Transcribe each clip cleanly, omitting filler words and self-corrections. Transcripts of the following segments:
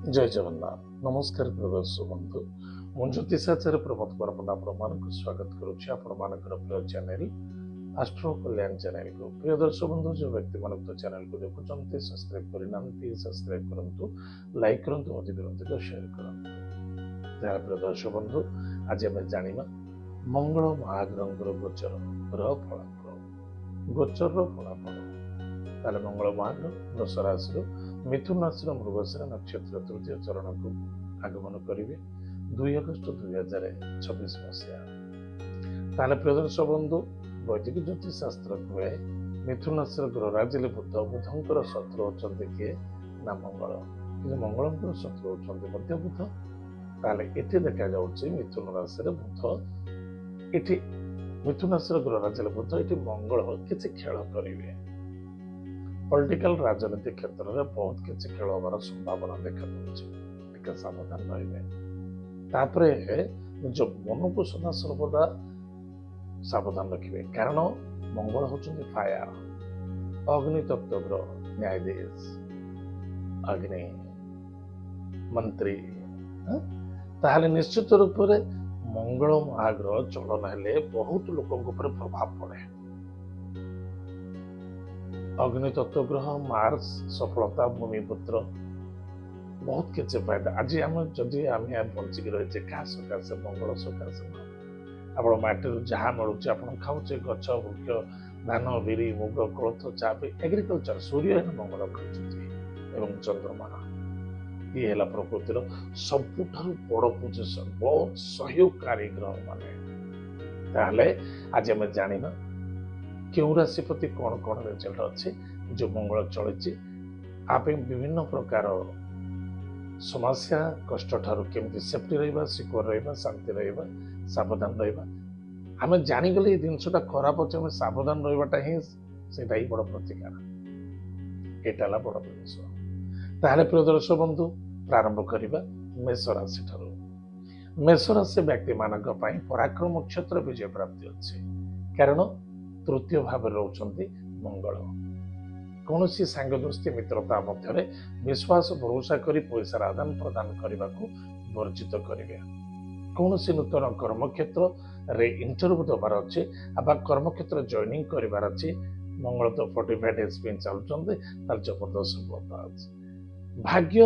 ଜୟ ଜଗନ୍ନାଥ। ନମସ୍କାର ପ୍ରିୟ ଦର୍ଶକ ବନ୍ଧୁ, ମୁଁ ଜ୍ୟୋତିଷାଚାର୍ଯ୍ୟ ପ୍ରମୋଦ ବର୍ମା ଆପଣମାନଙ୍କୁ ସ୍ୱାଗତ କରୁଛି ଆପଣମାନଙ୍କର ପ୍ରିୟ ଚ୍ୟାନେଲ ଆଷ୍ଟ୍ରୋ କଲ୍ୟାଣ ଚ୍ୟାନେଲକୁ। ପ୍ରିୟ ଦର୍ଶକ ବନ୍ଧୁ, ଯେଉଁ ବ୍ୟକ୍ତିମାନଙ୍କ ଚ୍ୟାନେଲକୁ ଦେଖୁଛନ୍ତି ସବସ୍କ୍ରାଇବ କରିନାହାନ୍ତି ସବସ୍କ୍ରାଇବ କରନ୍ତୁ, ଲାଇକ୍ କରନ୍ତୁ, ଅଧିକ ସେୟାର କରନ୍ତୁ। ଯାହା ପ୍ରିୟ ଦର୍ଶକ ବନ୍ଧୁ, ଆଜି ଆମେ ଜାଣିବା ମଙ୍ଗଳ ମହାଗ୍ରହଙ୍କର ଗୋଚରର ଫଳାଫଳ। ଗୋଚରର ଫଳାଫଳ ତାହେଲେ ମଙ୍ଗଳ ମହାଗ୍ରହ ବୃଷ ରାଶିରୁ ମିଥୁନ ରାଶିର ମୃଗଶିରା ନକ୍ଷତ୍ର ତୃତୀୟ ଚରଣକୁ ଆଗମନ କରିବେ 2 ଅଗଷ୍ଟ 2026 ମସିହା। ତାହେଲେ ପ୍ରିୟ ଦର୍ଶକ ବନ୍ଧୁ, ବୈଦିକ ଜ୍ୟୋତିଷ ଶାସ୍ତ୍ର କୁହେ ମିଥୁନ ରାଶିର ଗ୍ରହରାଜ ହେଲେ ବୁଧ। ବୁଧଙ୍କର ଶତ୍ରୁ ଅଛନ୍ତି କିଏ? ନା ମଙ୍ଗଳ। କିନ୍ତୁ ମଙ୍ଗଳଙ୍କର ଶତ୍ରୁ ଅଛନ୍ତି ମଧ୍ୟ ବୁଧ। ତାହେଲେ ଏଠି ଦେଖାଯାଉଛି ମିଥୁନ ରାଶିରେ ବୁଧ, ଏଠି ମିଥୁନ ରାଶିର ଗ୍ରହରାଜ ହେଲେ ବୁଧ, ଏଠି ମଙ୍ଗଳ କିଛି ଖେଳ କରିବେ। ପଲିଟିକାଲ ରାଜନୀତି କ୍ଷେତ୍ରରେ ବହୁତ କିଛି ଖେଳ ହବାର ସମ୍ଭାବନା ଦେଖାଯାଉଛି, ଟିକେ ସାବଧାନ ରହିବେ। ତାପରେ ନିଜ ମନକୁ ସଦା ସର୍ବଦା ସାବଧାନ ରଖିବେ, କାରଣ ମଙ୍ଗଳ ହଉଛନ୍ତି ଫାୟାର, ଅଗ୍ନି ତତ୍ତ୍ୱ ଗ୍ରହ, ନ୍ୟାୟାଧୀଶ, ଅଗ୍ନି ମନ୍ତ୍ରୀ। ତାହେଲେ ନିଶ୍ଚିତ ରୂପରେ ମଙ୍ଗଳ ମହାଗ୍ରହ ଚଳନ ହେଲେ ବହୁତ ଲୋକଙ୍କ ଉପରେ ପ୍ରଭାବ ପଡେ। ଅଗ୍ନି ତତ୍ତ୍ୱ ଗ୍ରହ ମାର୍ସ, ସଫଳତା, ଭୂମିପୁତ୍ର, ବହୁତ କିଛି ଫାଇଦା। ଆଜି ଆମେ ବଞ୍ଚିକି ରହିଛେ କାହା ସକାଶେ? ମଙ୍ଗଳ ସକାଶେ। ଆପଣ ମାଟିରୁ ଯାହା ମିଳୁଛି ଆପଣ ଖାଉଛେ, ଗଛ ବୃକ୍ଷ, ଧାନ, ବିରି, ମୁଗ, କୋଳଥ, ଚା, ଏଗ୍ରିକଲଚର, ସୂର୍ଯ୍ୟ ହେଲେ ମଙ୍ଗଳ କରୁଛନ୍ତି ଏବଂ ଚନ୍ଦ୍ରମା। ଇଏ ହେଲା ପ୍ରକୃତିର ସବୁଠାରୁ ବଡ ପୋଜିସନ, ବହୁତ ସହୟୋଗକାରୀ ଗ୍ରହ ମାନେ। ତାହେଲେ ଆଜି ଆମେ ଜାଣିବା କେଉଁ ରାଶି ପ୍ରତି କଣ କଣ ରେଜଲ୍ଟ ଅଛି। ଯୋଉ ମଙ୍ଗଳ ଚଳିଛି ଆ ପାଇଁ ବିଭିନ୍ନ ପ୍ରକାର ସମସ୍ୟା, କଷ୍ଟ ଠାରୁ କେମିତି ସେଫ୍ଟି ରହିବା, ସିକ୍ୟୁର ରହିବା, ଶାନ୍ତି ରହିବା, ସାବଧାନ ରହିବା। ଆମେ ଜାଣିଗଲେ ଏଇ ଜିନିଷଟା ଖରାପ ଅଛି, ଆମେ ସାବଧାନ ରହିବାଟା ହିଁ ସେଇଟା ହିଁ ବଡ ପ୍ରତିକାର। ଏଇଟା ହେଲା ବଡ ଜିନିଷ। ତାହେଲେ ପ୍ରିୟ ଦର୍ଶକ ବନ୍ଧୁ, ପ୍ରାରମ୍ଭ କରିବା ମେଷ ରାଶି ଠାରୁ। ମେଷ ରାଶି ବ୍ୟକ୍ତି ମାନଙ୍କ ପାଇଁ ପରାକ୍ରମ କ୍ଷେତ୍ର ବିଜୟ ପ୍ରାପ୍ତି ଅଛି, କାରଣ ତୃତୀୟ ଭାବରେ ରହୁଛନ୍ତି ମଙ୍ଗଳ। କୌଣସି ସାଙ୍ଗ ଦୋସ୍ତି ମିତ୍ରତା ମଧ୍ୟରେ ବିଶ୍ୱାସ ଭରସା କରି ପଇସାର ଆଦାନ ପ୍ରଦାନ କରିବାକୁ ବର୍ଜିତ କରିବେ। କୌଣସି ନୂତନ କର୍ମକ୍ଷେତ୍ରରେ ଇଣ୍ଟରଭ୍ୟୁ ଦେବାର ଅଛି ବା କର୍ମକ୍ଷେତ୍ର ଜଏନିଂ କରିବାର ଅଛି। ମଙ୍ଗଳ ତ 45 ଡେଜ୍ ପାଇଁ ଚାଲୁଛନ୍ତି, ତାହେଲେ ଜବରଦସ୍ତ ସଫଳତା ଅଛି। ଭାଗ୍ୟ,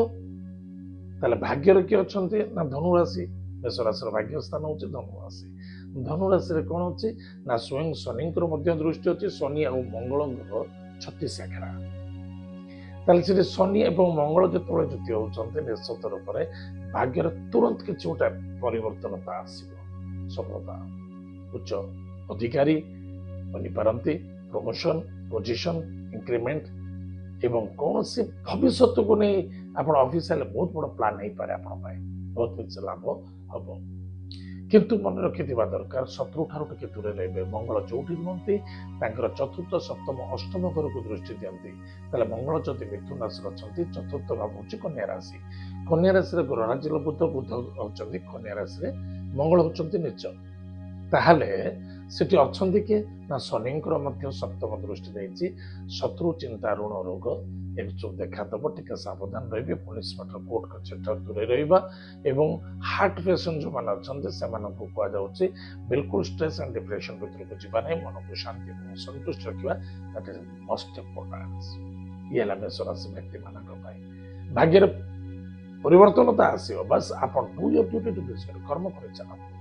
ତାହେଲେ ଭାଗ୍ୟରେ କିଏ ଅଛନ୍ତି? ନା ଧନୁ ରାଶି। ମେଷ ରାଶିର ଭାଗ୍ୟ ସ୍ଥାନ ହଉଛି ଧନୁ ରାଶି। ଧନୁ ରାଶିରେ କଣ ଅଛି? ନା ସ୍ୱୟଂ ଶନିଙ୍କର ମଧ୍ୟ ଦୃଷ୍ଟି ଅଛି। ଶନି ଆଉ ମଙ୍ଗଳଙ୍କର 36 ଆଖରା। ତାହେଲେ ସେଠି ଶନି ଏବଂ ମଙ୍ଗଳ ଯେତେବେଳେ ଯୁତି ହଉଛନ୍ତି, ନିଶ୍ଚିତ ରୂପରେ ଭାଗ୍ୟରେ ତୁରନ୍ତ କିଛି ଗୋଟେ ପରିବର୍ତ୍ତନତା ଆସିବ। ସଫଳତା, ଉଚ୍ଚ ଅଧିକାରୀ ବନିପାରନ୍ତି, ପ୍ରମୋସନ, ପୋଜିସନ, ଇନକ୍ରିମେଣ୍ଟ ଏବଂ କୌଣସି ଭବିଷ୍ୟତକୁ ନେଇ ଆପଣ ଅଫିସିଆଲ ବହୁତ ବଡ ପ୍ଲାନ୍ ହେଇପାରେ, ଆପଣ ପାଇଁ ବହୁତ କିଛି ଲାଭ ହବ। କିନ୍ତୁ ମନେ ରଖିଥିବା ଦରକାର, ଶତ୍ରୁ ଠାରୁ ଟିକେ ଦୂରେ ରହିବେ। ମଙ୍ଗଳ ଯୋଉଠି ରୁହନ୍ତି ତାଙ୍କର ଚତୁର୍ଥ, ସପ୍ତମ, ଅଷ୍ଟମ ଘରକୁ ଦୃଷ୍ଟି ଦିଅନ୍ତି। ତାହେଲେ ମଙ୍ଗଳ ଯଦି ମିଥୁନ ରାଶିରେ ଅଛନ୍ତି, ଚତୁର୍ଥ ଭାବ ହଉଛି କନ୍ୟା ରାଶି। କନ୍ୟା ରାଶିରେ ଗ୍ରହରାଜ ବୁଧ, ବୁଧ ହଉଛନ୍ତି କନ୍ୟା ରାଶିରେ, ମଙ୍ଗଳ ହଉଛନ୍ତି ନିଚ। ତାହେଲେ ସେଠି ଅଛନ୍ତି କିଏ? ନା ଶନିଙ୍କର ମଧ୍ୟ ସପ୍ତମ ଦୃଷ୍ଟି ଦେଇଛି। ଶତ୍ରୁ, ଚିନ୍ତା, ଋଣ, ରୋଗ ଏସବୁ ଦେଖାଦେବ, ଟିକେ ସାବଧାନ ରହିବେ। ପୋଲିସ ମାଟର, କୋର୍ଟ କଚେରୀଠାରୁ ଦୂରେଇ ରହିବା ଏବଂ ହାର୍ଟ ପେସେଣ୍ଟ ଯୋଉମାନେ ଅଛନ୍ତି ସେମାନଙ୍କୁ କୁହାଯାଉଛି ବିଲକୁଲ ଷ୍ଟ୍ରେସ୍ ଆଣ୍ଡ ଡିପ୍ରେସନ ଭିତରକୁ ଯିବା ନାହିଁ। ମନକୁ ଶାନ୍ତି ଏବଂ ସନ୍ତୁଷ୍ଟ ରଖିବା, ଦ୍ୟାଟ୍ ଇଜ ମୋଷ୍ଟ ଇମ୍ପୋର୍ଟାନ୍ସ। ଇଏ ହେଲା ମେଷ ରାଶି ବ୍ୟକ୍ତି ମାନଙ୍କ ପାଇଁ। ଭାଗ୍ୟରେ ପରିବର୍ତ୍ତନତା ଆସିବ, ବାସ୍ ଆପଣ ଡୁ ୟୋର ଡ୍ୟୁଟି ଟୁ ବିଜନେସ୍, କର୍ମ କରି ଚାଲନ୍ତୁ।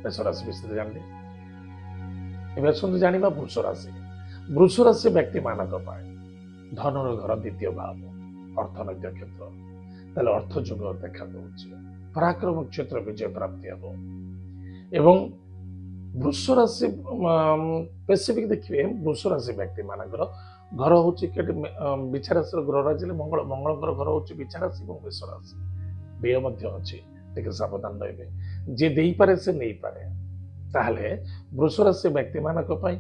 ମେଷ ରାଶି ବିଷୟରେ ଜାଣିଲେ, ଏବେ ଆସନ୍ତୁ ଜାଣିବା ବୃଷ ରାଶି। ବୃଷ ରାଶି ବ୍ୟକ୍ତି ମାନଙ୍କ ପାଇଁ ଧନର ଘର, ଦ୍ୱିତୀୟ ଭାବ, ଅର୍ଥନୈତିକ କ୍ଷେତ୍ର। ତାହେଲେ ଅର୍ଥ ଯୋଗ ଦେଖା ଦଉଛି, ପରାକ୍ରମ କ୍ଷେତ୍ର ବିଜୟ ପ୍ରାପ୍ତି ହେବ। ଏବଂ ବୃଷ ରାଶି ସ୍ପେସିଫିକ ଦେଖିବେ, ବୃଷ ରାଶି ବ୍ୟକ୍ତି ମାନଙ୍କର ଘର ହଉଛି ବିଛା ରାଶିର ଗ୍ରହରାଜ ହେଲେ ମଙ୍ଗଳ। ମଙ୍ଗଳଙ୍କର ଘର ହଉଛି ବିଛା ରାଶି ଏବଂ ମେଷ ରାଶି। ବ୍ୟୟ ମଧ୍ୟ ଅଛି, ଟିକେ ସାବଧାନ ରହିବେ। ଯିଏ ଦେଇପାରେ ସେ ନେଇପାରେ। ତାହେଲେ ବୃଷ ରାଶି ବ୍ୟକ୍ତି ମାନଙ୍କ ପାଇଁ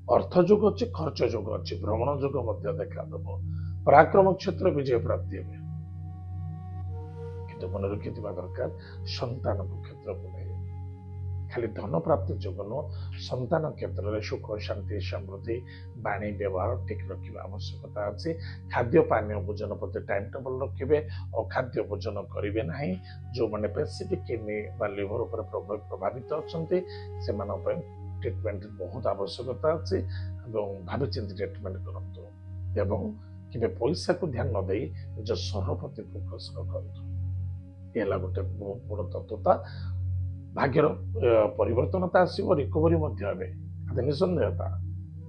ଅର୍ଥ ଯୋଗ ଅଛି, ଖର୍ଚ୍ଚ ଯୋଗ ଅଛି, ଭ୍ରମଣ ଯୋଗ ମଧ୍ୟ ଦେଖାଦେବ। ପରାକ୍ରମ କ୍ଷେତ୍ର ବିଜୟ ପ୍ରାପ୍ତି ହେବେ। କିନ୍ତୁ ମନେ ରଖିଥିବା ଦରକାର ସନ୍ତାନଙ୍କ କ୍ଷେତ୍ରକୁ ନେଇ ଖାଲି ଧନ ପ୍ରାପ୍ତି ଯୋଗ ନୁହଁ, ସନ୍ତାନ କ୍ଷେତ୍ରରେ ସୁଖ ଶାନ୍ତି ସମୃଦ୍ଧି ବାଣୀ ବ୍ୟବହାର ଠିକ ରଖିବା ଆବଶ୍ୟକତା ଅଛି। ଖାଦ୍ୟ ପାନୀୟ ଭୋଜନ ପ୍ରତି ଟାଇମ ଟେବଲ ରଖିବେ। ଅଖାଦ୍ୟ ଭୋଜନ କରିବେ ନାହିଁ। ଯେଉଁମାନେ ପେସିଫିକ୍ କିଡନୀ ବା ଲିଭର ଉପରେ ପ୍ରଭାବିତ ଅଛନ୍ତି ସେମାନଙ୍କ ପାଇଁ ଟ୍ରିଟମେଣ୍ଟ ବହୁତ ଆବଶ୍ୟକତା ଅଛି ଏବଂ ଭାବିଚିନ୍ତି ଟ୍ରିଟମେଣ୍ଟ କରନ୍ତୁ ଏବଂ କେବେ ପଇସାକୁ ଧ୍ୟାନ ନ ଦେଇ ନିଜ ସ୍ୱର ପ୍ରତି ଫୋକସ ରଖନ୍ତୁ। ଏ ହେଲା ଗୋଟେ ବହୁତ ବଡ଼ ତତ୍ତ୍ୱତା। ଭାଗ୍ୟର ପରିବର୍ତ୍ତନତା ଆସିବ, ରିକଭରି ମଧ୍ୟ ହେବେ, ନିଃସନ୍ଦେହତା।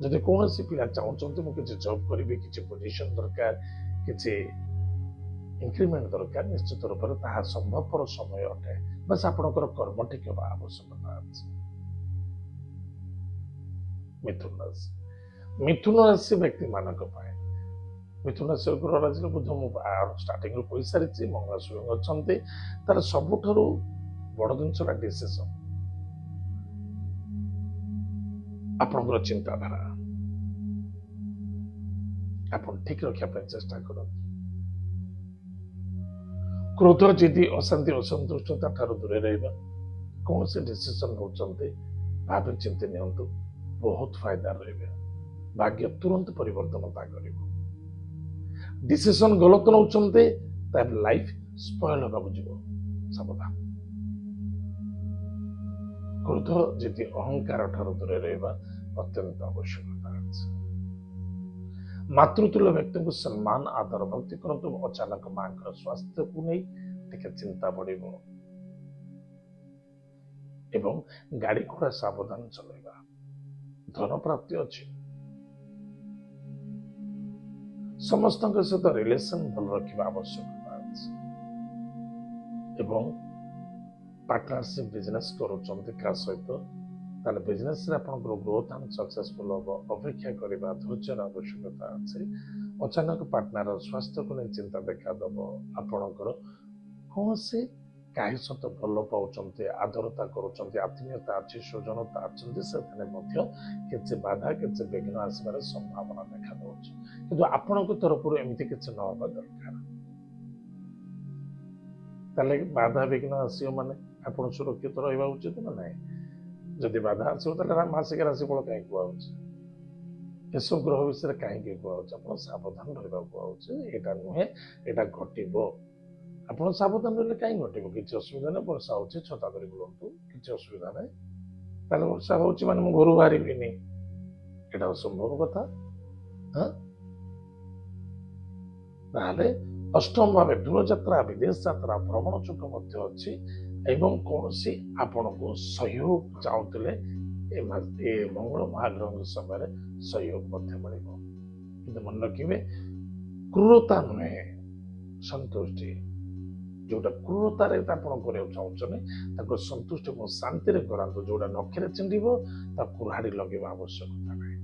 ଯଦି କୌଣସି ପିଲା ଚାହୁଁଛନ୍ତି ମୁଁ କିଛି ଜବ୍ କରିବି, କିଛି ପୋଜିସନ ଦରକାର, କିଛି ଇନକ୍ରିମେଣ୍ଟ ଦରକାର, ନିଶ୍ଚିତ ରୂପରେ ତାହା ସମ୍ଭବପର ସମୟ ଅଟେ। ବାସ୍ ଆପଣଙ୍କର କର୍ମ ଠିକ ହେବା ଆବଶ୍ୟକତା ଅଛି। ମିଥୁନ ରାଶି ବ୍ୟକ୍ତି ମାନଙ୍କ ପାଇଁ, ମିଥୁନ ରାଶି ଗ୍ରହ ରାଶିରେ ବୁଧ ମୁଁ ଷ୍ଟାର୍ଟିଂରୁ କହିସାରିଛି, ମଙ୍ଗଳ ସ୍ୱୟଂ ଅଛନ୍ତି। ତାର ସବୁଠାରୁ ବଡ଼ ଜିନିଷ ହେଲା ଡିସିସନ। ଆପଣଙ୍କର ଚିନ୍ତାଧାରା ଆପଣ ଠିକ ରଖିବା ପାଇଁ ଚେଷ୍ଟା କରନ୍ତୁ। କ୍ରୋଧ, ଜିଦି, ଅଶାନ୍ତି, ଅସନ୍ତୁଷ୍ଟତା ଠାରୁ ଦୂରେଇ ରହିବା। କୌଣସି ଡିସିସନ ନେଉଛନ୍ତି ଭାବି ଚିନ୍ତି ନିଅନ୍ତୁ, ବହୁତ ଫାଇଦା ରହିବେ। ଭାଗ୍ୟ ତୁରନ୍ତ ପରିବର୍ତ୍ତନତା କରିବ। ଡିସିସନ ଗଲତ ନେଉଛନ୍ତି ତାହେଲେ ଲାଇଫ ସ୍ପଏଲ ହେବାକୁ ଯିବ, ସାବଧାନ। କ୍ରୋଧ, ଜିଦି, ଅହଙ୍କାର ଠାରୁ ଦୂରେଇ ରହିବା ଅତ୍ୟନ୍ତ ଆବଶ୍ୟକତା ଅଛି। ମାତୃତୁଲ୍ୟ ବ୍ୟକ୍ତିଙ୍କୁ ସମ୍ମାନ ଆଦର ଭକ୍ତି କରନ୍ତୁ। ଅଚାନକ ମାଙ୍କର ସ୍ୱାସ୍ଥ୍ୟକୁ ନେଇ ଟିକେ ଚିନ୍ତା ବଢିବ ଏବଂ ଗାଡି ଘୋଡା ସାବଧାନ ଚଲେଇବା। ଧନ ପ୍ରାପ୍ତି ଅଛି। ସମସ୍ତଙ୍କ ସହିତ ରିଲେସନ ଭଲ ରଖିବା ଆବଶ୍ୟକତା ଅଛି ଏବଂ ପାର୍ଟନରସିପ ବିଜନେସ କରୁଛନ୍ତି କାହା ସହିତ, ତାହେଲେ ବିଜନେସରେ ଆପଣଙ୍କର ଗ୍ରୋଥ ଆଣ୍ଡ ସକ୍ସେସଫୁଲ ହବ। ଅପେକ୍ଷା କରିବା, ଧୈର୍ଯ୍ୟର ଆବଶ୍ୟକତା ଅଛି। ଅଚାନକ ପାର୍ଟନର ସ୍ୱାସ୍ଥ୍ୟକୁ ନେଇ ଚିନ୍ତା ଦେଖାଦେବ। ଆପଣଙ୍କର କୌଣସି କାହା ସହିତ ଭଲ ପାଉଛନ୍ତି, ଆଦରତା କରୁଛନ୍ତି, ଆତ୍ମୀୟତା ଅଛି, ସ୍ୱଜନତା ଅଛନ୍ତି, ସେଥିରେ ମଧ୍ୟ କିଛି ବାଧା, କିଛି ବିଘ୍ନ ଆସିବାର ସମ୍ଭାବନା ଦେଖାଦେଉଛି। କିନ୍ତୁ ଆପଣଙ୍କ ତରଫରୁ ଏମିତି କିଛି ନ ହେବା ଦରକାର। ତାହେଲେ ବାଧା ବିଘ୍ନ ଆସିବ ମାନେ ଆପଣ ସୁରକ୍ଷିତ ରହିବା ଉଚିତ ନା ନାହିଁ? ଯଦି ବାଧା ଆସିବ ତାହେଲେ ମାସିକ ରାଶିଫଳ କାହିଁକି କୁହାଯାଉଛି? ଏସବୁ ଗ୍ରହ ବିଷୟରେ କାହିଁକି କୁହାଯାଉଛି? ଆପଣ ସାବଧାନ ରହିବାକୁ କୁହାଯାଉଛି। ଏଇଟା ନୁହେଁ, ଏଇଟା ଘଟିବ। ଆପଣ ସାବଧାନ ରହିଲେ କାହିଁକି ଘଟିବ? କିଛି ଅସୁବିଧା ନାହିଁ। ବର୍ଷା ହଉଛି, ଛତା ଧରି ବୁଲନ୍ତୁ, କିଛି ଅସୁବିଧା ନାହିଁ। ତାହେଲେ ବର୍ଷା ହଉଛି ମାନେ ମୁଁ ଘରୁ ବାହାରିବିନି, ଏଇଟା ଅସମ୍ଭବ କଥା। ତାହେଲେ ଅଷ୍ଟମ ଭାବେ ଦୂରଯାତ୍ରା, ବିଦେଶ ଯାତ୍ରା, ଭ୍ରମଣ ଯୋଗ ମଧ୍ୟ ଅଛି ଏବଂ କୌଣସି ଆପଣଙ୍କୁ ସହଯୋଗ ଚାହୁଁଥିଲେ ଏ ମଙ୍ଗଳ ମହାଗ୍ରହଙ୍କ ସମୟରେ ସହଯୋଗ ମଧ୍ୟ ମିଳିବ। କିନ୍ତୁ ମନେ ରଖିବେ, କ୍ରୂରତା ନୁହେଁ, ସନ୍ତୁଷ୍ଟି। ଯୋଉଟା କ୍ରୂରତାରେ ଆପଣ କରିବାକୁ ଚାହୁଁଛନ୍ତି ତାକୁ ସନ୍ତୁଷ୍ଟ ଏବଂ ଶାନ୍ତିରେ କରାନ୍ତୁ। ଯୋଉଟା ନଖରେ ଚିଣ୍ଡିବ ତାକୁ କୁରାଢି ଲଗେଇବା ଆବଶ୍ୟକତା ନାହିଁ।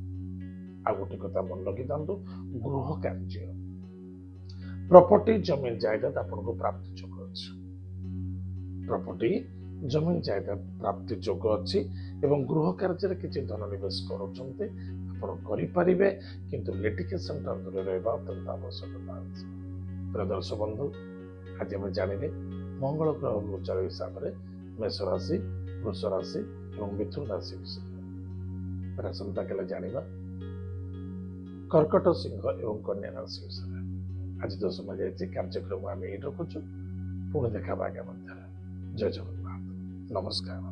ଆଉ ଗୋଟେ କଥା ମନେ ରଖିଥାନ୍ତୁ, ଗୃହ କାର୍ଯ୍ୟ, ପ୍ରପର୍ଟି, ଜମି ଜାଇଦାଦ ଆପଣଙ୍କୁ ପ୍ରାପ୍ତି ଯୋଗ ଅଛି। ପ୍ରପର୍ଟି, ଜମି ଜାଇଦାଦ ପ୍ରାପ୍ତି ଯୋଗ ଅଛି ଏବଂ ଗୃହ କାର୍ଯ୍ୟରେ କିଛି ଧନ ନିବେଶ କରୁଛନ୍ତି ଆପଣ କରିପାରିବେ, କିନ୍ତୁ ଲିଟିଗେସନ ଠାରୁ ଦୂରରେ ରହିବା ଅତ୍ୟନ୍ତ ଆବଶ୍ୟକତା ଅଛି। ପ୍ରିୟ ଦର୍ଶକ ବନ୍ଧୁ, ଆଜି ଆମେ ଜାଣିଲେ ମଙ୍ଗଳ ଗ୍ରହ ଗୋଚର ହିସାବରେ ମେଷ ରାଶି, ବୃଷ ରାଶି ଏବଂ ମିଥୁନ ରାଶି ବିଷୟରେ। ଆସନ୍ତାକାଲି ଜାଣିବା କର୍କଟ, ସିଂହ ଏବଂ କନ୍ୟା ରାଶି ବିଷୟରେ। ଆଜି ତ ସମୟ ଯାଇଛି, କାର୍ଯ୍ୟକ୍ରମ ଆମେ ଏଇଠି ରଖୁଛୁ। ପୁଣି ଦେଖା ଆଗାମୀ ମଧ୍ୟରେ। ଜୟ ଜଗନ୍ନାଥ, ନମସ୍କାର।